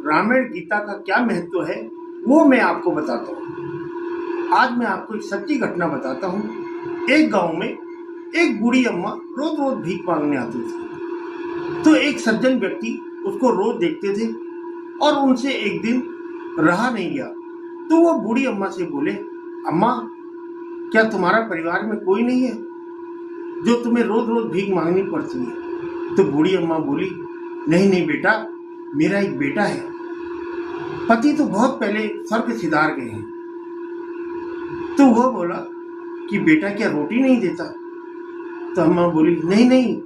रामायण गीता का क्या महत्व है वो मैं आपको बताता हूँ। आज मैं आपको एक सच्ची घटना बताता हूँ। एक गांव में एक बूढ़ी अम्मा रोज रोज भीख मांगने आती थी। तो एक सज्जन व्यक्ति उसको रोज देखते थे और उनसे एक दिन रहा नहीं गया। तो वो बूढ़ी अम्मा से बोले, अम्मा, क्या तुम्हारा परिवार में कोई नहीं है जो तुम्हें रोज रोज भीख मांगनी पड़ती है? तो बूढ़ी अम्मा बोली, नहीं नहीं बेटा, मेरा एक बेटा है। पति तो बहुत पहले स्वर्ग सिधार गए हैं। तो वह बोला कि बेटा क्या रोटी नहीं देता? तो अम्मा बोली, नहीं नहीं,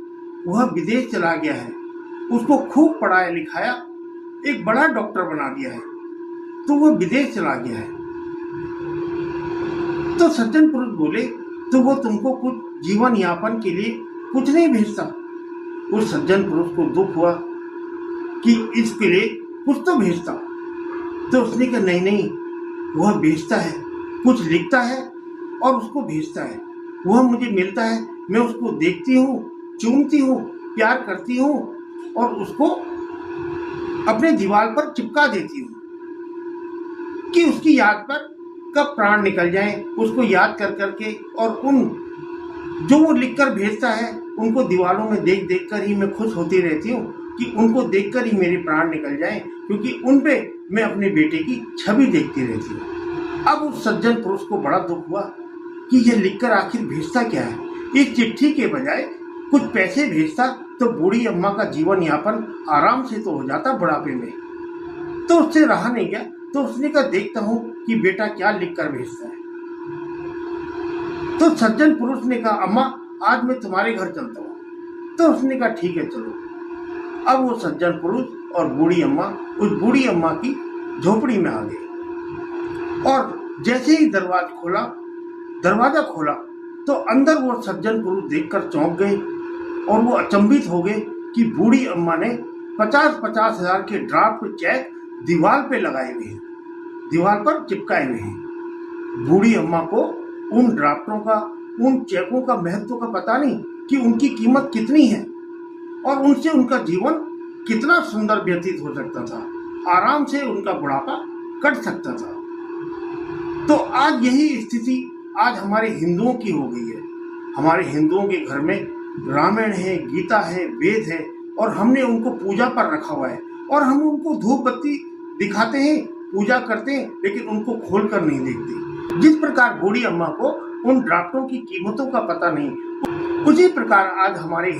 वह विदेश चला गया है। उसको खूब पढ़ाया लिखाया, एक बड़ा डॉक्टर बना दिया है, तो वह विदेश चला गया है। तो सज्जन पुरुष बोले, तो वो तुमको कुछ जीवन यापन के लिए कुछ नहीं भेजता? उस सज्जन पुरुष को दुख हुआ कि इसके लिए कुछ तो भेजता। तो उसने कहा, नहीं नहीं, वह भेजता है, कुछ लिखता है और उसको भेजता है। वह मुझे मिलता है, मैं उसको देखती हूँ, चूमती हूँ, प्यार करती हूँ और उसको अपने दीवार पर चिपका देती हूँ कि उसकी याद पर कब प्राण निकल जाए, उसको याद कर करके। और उन जो वो लिखकर भेजता है उनको दीवारों में देख देख कर ही मैं खुश होती रहती हूँ कि उनको देखकर ही मेरे प्राण निकल जाएं, क्योंकि उन पे मैं अपने बेटे की छवि देखती रहती हूँ। अब उस सज्जन पुरुष को बड़ा दुख हुआ कि यह लिखकर आखिर भेजता क्या है। इस चिट्ठी के बजाय कुछ पैसे भेजता तो बूढ़ी अम्मा का जीवन यापन आराम से तो हो जाता बुढ़ापे में। तो उससे रहा नहीं गया। तो उसने कहा, देखता हूँ कि बेटा क्या लिखकर भेजता है। तो सज्जन पुरुष ने कहा, अम्मा, आज मैं तुम्हारे घर चलता हूँ। तो उसने कहा, ठीक है, चलो। अब वो सज्जन पुरुष और बूढ़ी अम्मा उस बूढ़ी अम्मा की झोपड़ी में आ गए और जैसे ही दरवाजा खोला तो अंदर वो सज्जन पुरुष देखकर चौंक गए और वो अचंभित हो गए कि बूढ़ी अम्मा ने 50-50 हजार के ड्राफ्ट चेक दीवार पे लगाए हुए हैं, दीवार पर चिपकाए हुए हैं। बूढ़ी अम्मा को उन ड्राफ्टों का, उन चेकों का महत्व का पता नहीं कि उनकी कीमत कितनी है और उनसे उनका जीवन कितना सुंदर व्यतीत हो सकता था, आराम से उनका बुढ़ापा कट सकता था। तो आज यही स्थिति आज हमारे हिंदुओं की हो गई है। हमारे हिंदुओं के घर में रामायण है, गीता है, वेद है और हमने उनको पूजा पर रखा हुआ है और हम उनको धूप बत्ती दिखाते हैं, पूजा करते हैं, लेकिन उनको खोल कर नहीं देखते। जिस प्रकार बूढ़ी अम्मा को उन ड्राफ्टों की कीमतों का पता नहीं, उसी प्रकार आज हमारे